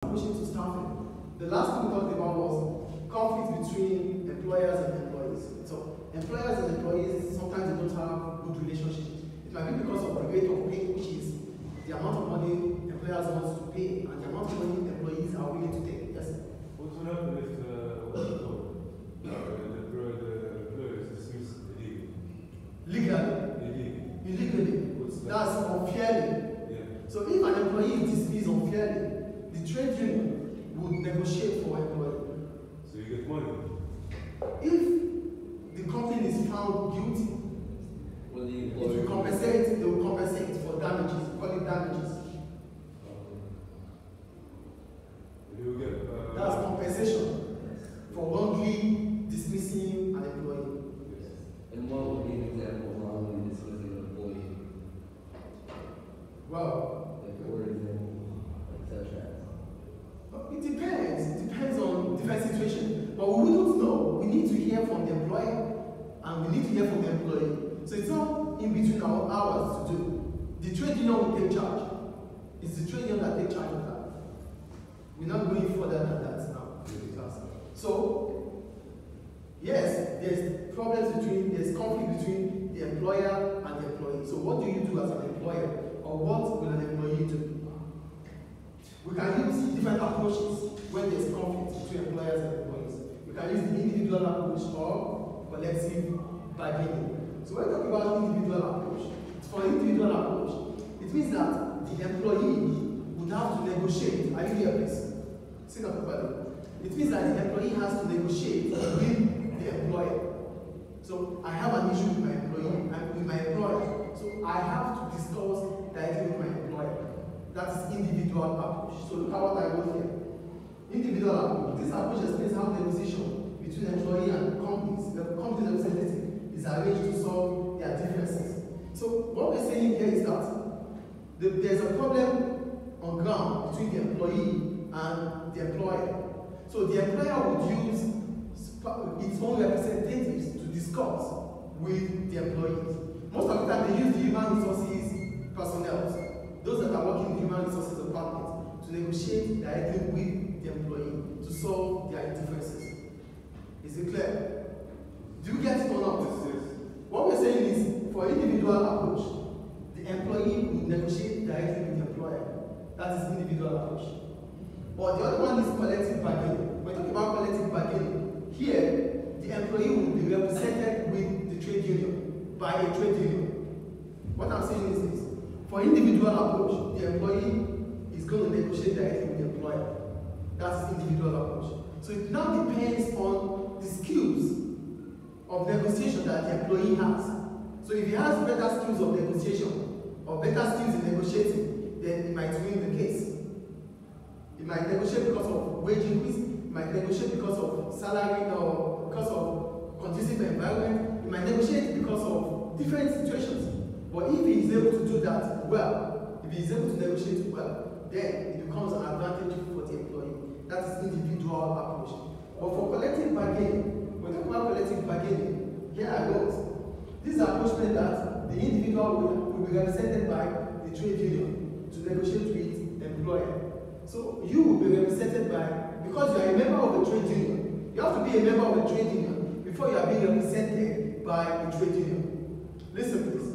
Pushing to staffing. The last thing we talked about was conflict between employers and employees. So employers and employees, sometimes they don't have good relationships. It might be because of the rate of pay, which is the amount of money employers want to pay and the amount of money employees are willing to take. Yes? What will happen if the employer is dismissed illegally? Illegally. That's unfairly. Yeah. So if an employee is dismissed unfairly, the trade union would negotiate for employee. So you get money. If the company is found guilty, it will compensate. They will compensate for damages. Call it damages. You get. That's compensation for wrongly dismissing an employee. And what would be an example of wrongly dismissing an employee? Well, Like, for example, like such as? it depends. It depends on different situations. But we wouldn't know. We need to hear from the employer and we need to hear from the employee. So it's not in between our hours to do. The trade union will take charge. It's the trade union that takes charge of that. We're not going further than that now. So, yes, there's conflict between the employer and the employee. So what do you do as an employer? Or what will an employee do? We can use different approaches when there's conflict between employers and employees. We can use the individual approach or collective bargaining. So when we talk about individual approach, for individual approach, it means that the employee would have to negotiate. Are you here, please? Sit up, everybody. It means that the employee has to negotiate with the employer. So I have an issue with my employee and with my employer. So I have to discuss directly with my employer. That is individual approach. So look at what I wrote here. Individual approach. This approach explains how negotiation between employee and companies, the company's representative, is arranged to solve their differences. So what we're saying here is that there's a problem on ground between the employee and the employer. So the employer would use its own representatives to discuss with the employees. Most of the time they use the human resources personnel, those that are working in the human resources department, to negotiate directly with the employee to solve their differences. Is it clear? Do you get it or not? Yes. What we're saying is, for individual approach, the employee will negotiate directly with the employer. That is individual approach. But the other one is collective bargaining. We're talking about collective bargaining. Here, the employee will be represented with the trade union by a trade union. What I'm saying is this. For individual approach, the employee is going to negotiate directly with the employer. That's individual approach. So it now depends on the skills of negotiation that the employee has. So if he has better skills of negotiation or better skills in negotiating, then he might win the case. He might negotiate because of wage increase, he might negotiate because of salary or because of conducive environment, he might negotiate because of different situations. But if he is able to do that well, if he is able to negotiate well, then it becomes an advantage for the employee. That is individual approach. But for collective bargaining, when we talk about collective bargaining, here I wrote, this approach meant that the individual will be represented by the trade union to negotiate with the employer. So you will be represented by, because you are a member of the trade union, you have to be a member of the trade union before you are being represented by the trade union. Listen please.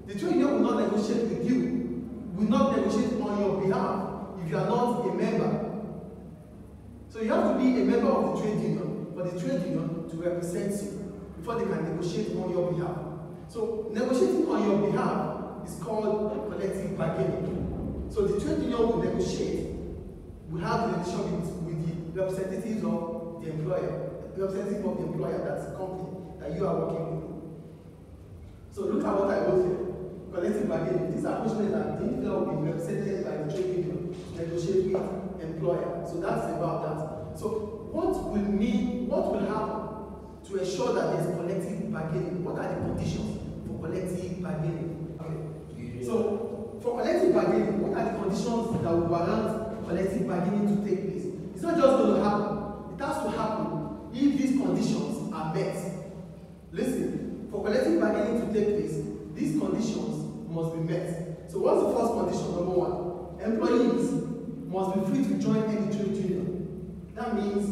The trade union will not negotiate with you, will not negotiate on your behalf if you are not a member. So you have to be a member of the trade union for the trade union to represent you before they can negotiate on your behalf. So negotiating on your behalf is called collective bargaining. So the trade union will negotiate, will have the negotiation with the representatives of the employer, the representative of the employer, that's the company that you are working with. So look at what I wrote here. Collective bargaining. This approach means that the individual will be represented by the trade union to negotiate with employer. So that's about that. So what will happen to ensure that there's collective bargaining? What are the conditions for collective bargaining? Okay. So for collective bargaining, what are the conditions that will warrant collective bargaining to take place? It's not just going to happen. It has to happen if these conditions are met. Listen, for collective bargaining to take place, these conditions must be met. So what's the first condition? Number one, employees must be free to join any trade union. That means,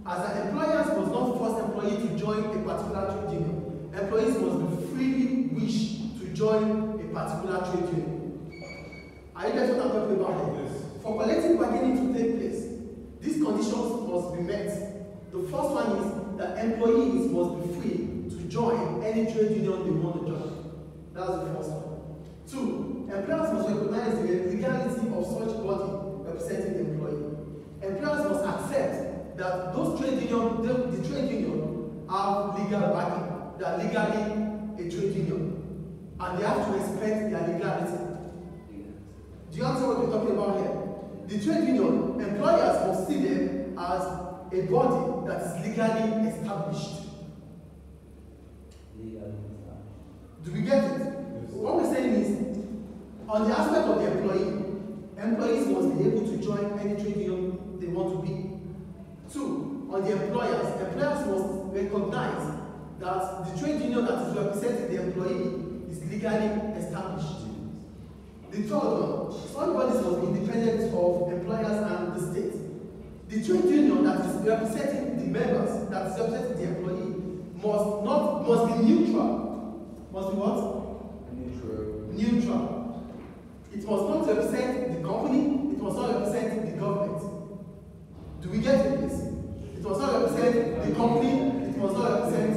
as an employer must not force employee to join a particular trade union. Employees must be freely wish to join a particular trade union. Are you guys what I'm talking about here? Yes. For collective bargaining to take place, these conditions must be met. The first one is that employees must be free to join any trade union they want to join. That's the first one. Two, employers must recognize the legality of such body representing the employee. Employers must accept that those trade union, the trade union have legal backing. They are legally a trade union, and they have to respect their legality. Do you understand what we're talking about here? The trade union, employers must see them as a body that is legally established. Do we get it? Yes. What we're saying is, on the aspect of the employee, employees must be able to join any trade union they want to be. Two, on the employers must recognize that the trade union that is representing the employee is legally established. The third one, such bodies must be independent of employers and the state. The trade union that is representing the members, that is representing the employee, must be neutral. Must be what? Neutral. It must not represent the company, it must not represent the government. Do we get it, please? It must not represent the company, it must not represent.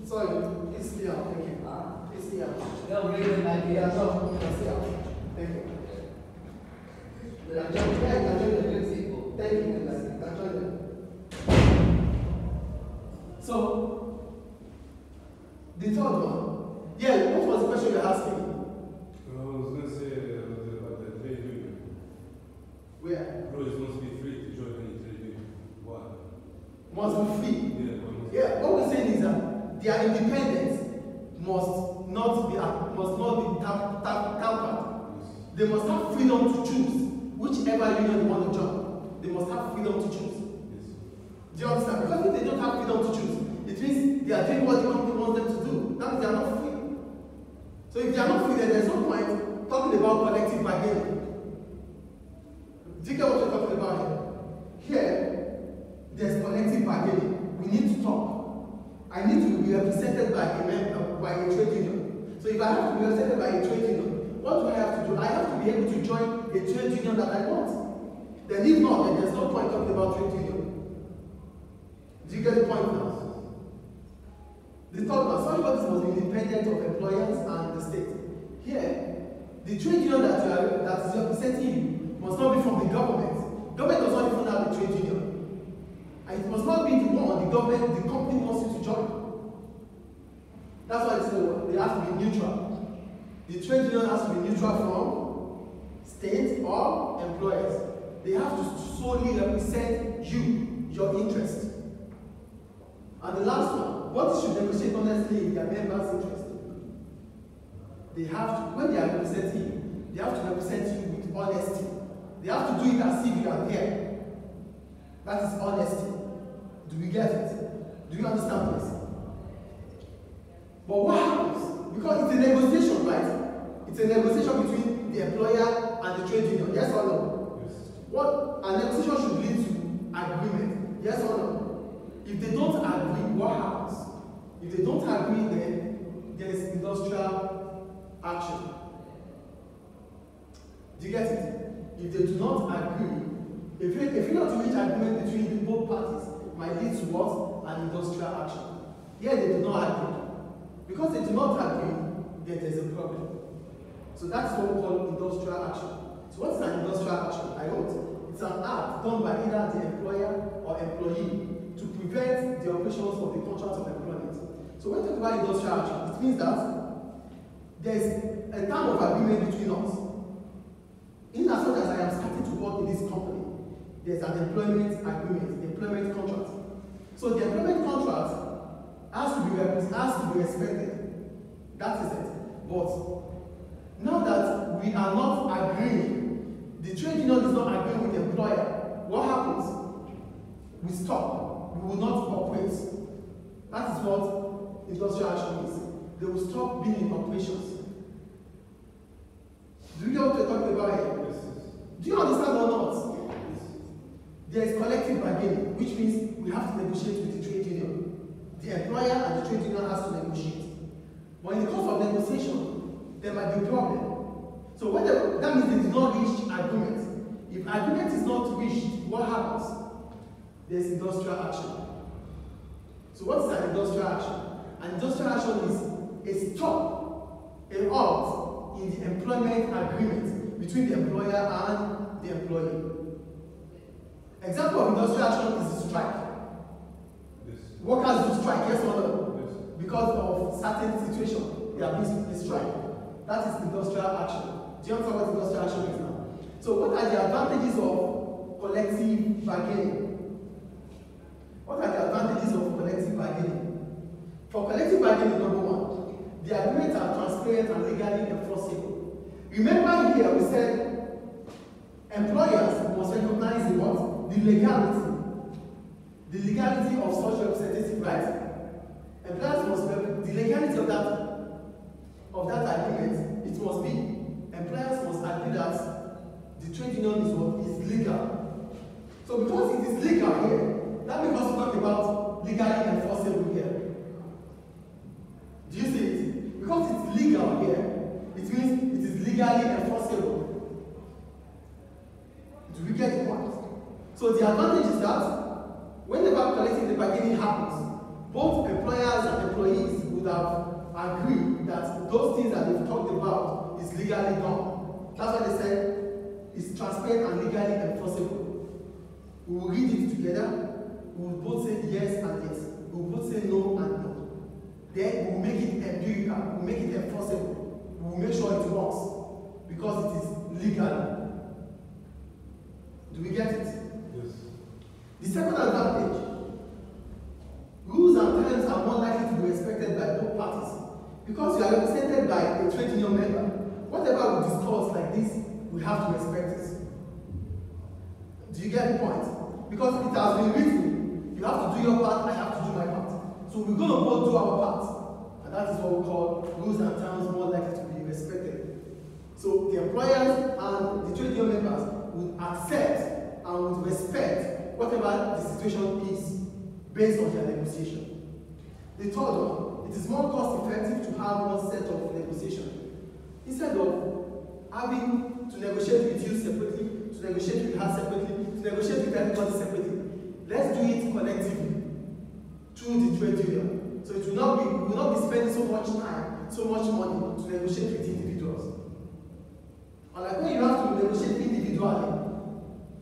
Sorry, it's here. Thank you. It's here. They'll bring an idea. No, it's here. Thank you. Thank you. So, the third one. Yeah, what was the question you're asking? I was going to say about the trade union. Where? Employees must be free to join any trade union. Why? Must be free. Yeah, why must Yeah, what we're saying is that their independence must not be tampered. They must have freedom to choose whichever union they want to join. They must have freedom to choose. Yes. Do you understand? Because if they don't have freedom to choose, it means they are doing what the company wants them to do. That means they are not free. So if they are not free, then there's no point talking about collective bargaining. Do you get what we're talking about here? Here, there's collective bargaining. We need to talk. I need to be represented by a member, by a trade union. So if I have to be represented by a trade union, what do I have to do? I have to be able to join a trade union that I want. Then if not, then there's no point talking about trade union. Do you get the point now? The third one, such bodies must be independent of employers and the state. Here, the trade union that is representing you must not be from the government. Government does not even have a trade union. And it must not be the one the company wants you to join. That's why they have to be neutral. The trade union has to be neutral from state or employers. They have to solely represent you, your interest. And the last one, what should negotiate honestly in their members' interest? They have to, when they are representing you, they have to represent you with honesty. They have to do it as if you are there. That is honesty. Do we get it? Do you understand this? But what happens? Because it's a negotiation, right? It's a negotiation between the employer and the trade union. Yes or no? Yes. What a negotiation should lead to agreement. Yes or no? If they don't agree, what happens? If they don't agree, then there is industrial action. Do you get it? If they do not agree, if you not to reach agreement between both parties, it might lead to what? An industrial action. Here they do not agree. Because they do not agree, then there's a problem. So that's what we call industrial action. So what is an industrial action? I wrote. It's an act done by either the employer or employee to prevent the operations of the contract of employment. So when we talk about industrial action, it means that there's a term of agreement between us. In as much as I am starting to work in this company, there's an employment agreement, employment contract. So the employment contract has to be respected. That is it. But now that we are not agreeing, the trade union is not agreeing with the employer, what happens? We stop. We will not operate. That is what industrial action is. They will stop being in operations. Do you know what we're talking about here? Yes. Do Do you understand or not? There is collective bargaining, which means we have to negotiate with the trade union. The employer and the trade union has to negotiate. But in the course of negotiation, there might be a problem. So that means they did not reach agreement. If agreement is not reached, what happens? There's industrial action. So what is an industrial action? An industrial action is a stop, a halt in the employment agreement between the employer and the employee. Example of industrial action is strike. Yes. Workers do strike, yes or no? Yes. Because of certain situation, they are being strike. That is industrial action. Do you understand what industrial action is now? So what are the advantages of collective bargaining? What are the advantages of collective bargaining? For collective bargaining, number one, the agreements are transparent and legally enforceable. Remember here we said employers must recognize the what? The legality of such representative, right? Employers must the legality of that agreement. It must be employers must agree that the trade union is legal. So because it is legal here, that makes us talk about legally enforceable here. Do you see it? Because it's legal here, it means it is legally enforceable. Do we get the point? So the advantage is that whenever collective bargaining happens, both employers and employees would have agreed that those things that they've talked about is legally done. That's why they said it's transparent and legally enforceable. We will read it together. We will both say yes and yes. We will both say no and no. Then we will make it empirical. We will make it enforceable. We will make sure it works because it is legal. Do we get it? Yes. The second advantage, rules and terms are more likely to be respected by both parties. Because you are represented by a trade union member, whatever we discuss like this, we have to respect it. Do you get the point? Because it has been written, you have to do your part, I have to do my part. So we're going to both do our part. And that is what we call rules and terms more likely to be respected. So the employers and the trade union members would accept and would respect whatever the situation is based on their negotiation. The third one, it is more cost effective to have one set of negotiation. Instead of having to negotiate with you separately, to negotiate with her separately, to negotiate with everybody separately, let's do it collectively through the trade union. So it will not be, we will not be spending so much time, so much money to negotiate with individuals. And like when you have to negotiate individually,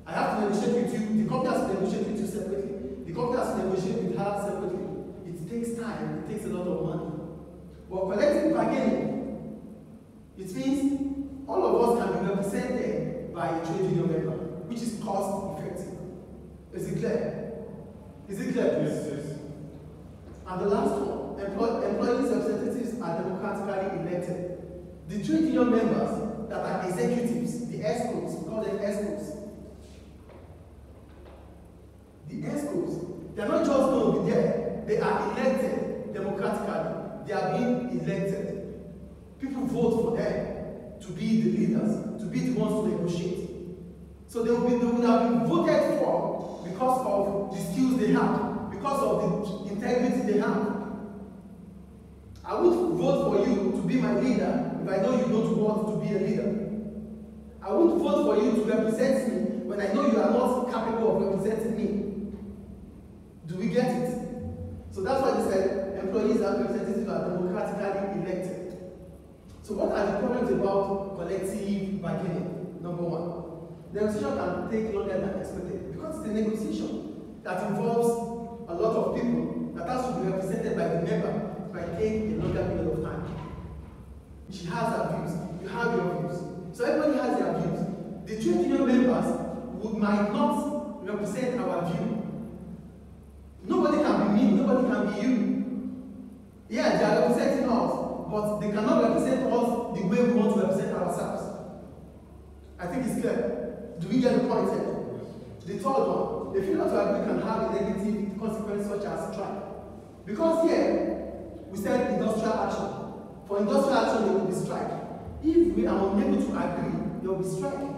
I have to negotiate with you, the company has to negotiate with you separately, the company has to negotiate with her separately. It takes time, it takes a lot of money. But collective bargaining, it means all of us can be represented by a trade union member, which is cost effective. Is it clear? Is it clear? Yes, yes. And the last one, employees' representatives are democratically elected. The trade union members that are executives, the ESCOs, we call them ESCOs. The ESCOs, they are not just going to be there, they are elected democratically. They are being elected. People vote for them to be the leaders, to be the ones to negotiate. So they would have been voted for because of the skills they have, because of the integrity they have. I would vote for you to be my leader if I know you don't want to be a leader. I would vote for you to represent me when I know you are not capable of representing me. Do we get it? So that's why they said employees and representatives are democratically elected. So what are the problems about collective bargaining? Number one, negotiation can take longer than expected because it's a negotiation that involves a lot of people that has to be represented by the member. It might take a longer period of time. She has her views, you have your views. So everybody has their views. The trade union members might not represent our view. Nobody can be me, nobody can be you. Yeah, they are representing us, but they cannot represent us the way we want to represent ourselves. I think it's clear. Do we get the point here? The third one, the failure to agree can have a negative consequence such as strike. Because here, we said industrial action. For industrial action, there will be strike. If we are unable to agree, there will be strike.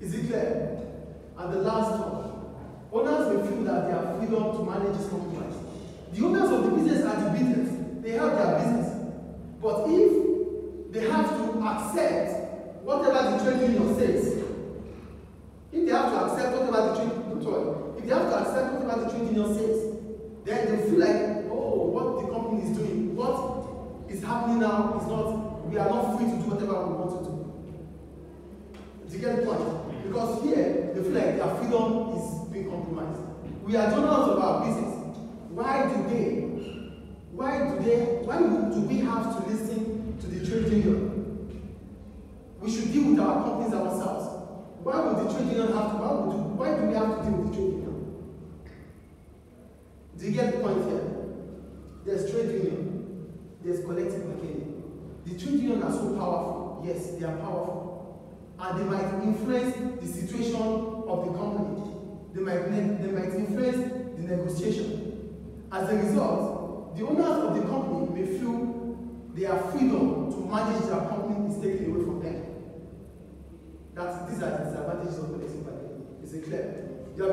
Is it clear? And the last one, owners may feel that they have freedom to manage this compromise. The owners of the business are the business. They have their business. But if they have to accept whatever the trade union says, if they have to accept whatever the trade union says, then they feel like, oh, what the company is doing, what is happening now is not, we are not free to do whatever we want to do. Do you get the point? Because here, they feel like their freedom is being compromised. We are the owners of our business. Why do we have to listen to the trade union? We should deal with our companies ourselves. Why would the trade union have to, why do we have to deal with the trade union? Do you get the point here? There's trade union, there's collective bargaining. The trade union are so powerful. Yes, they are powerful. And they might influence the situation of the company. They might influence the negotiation. As a result, the owners of the company may feel their freedom to manage their company is taken away from them. These are the disadvantages of collective bargaining. Is it clear? You have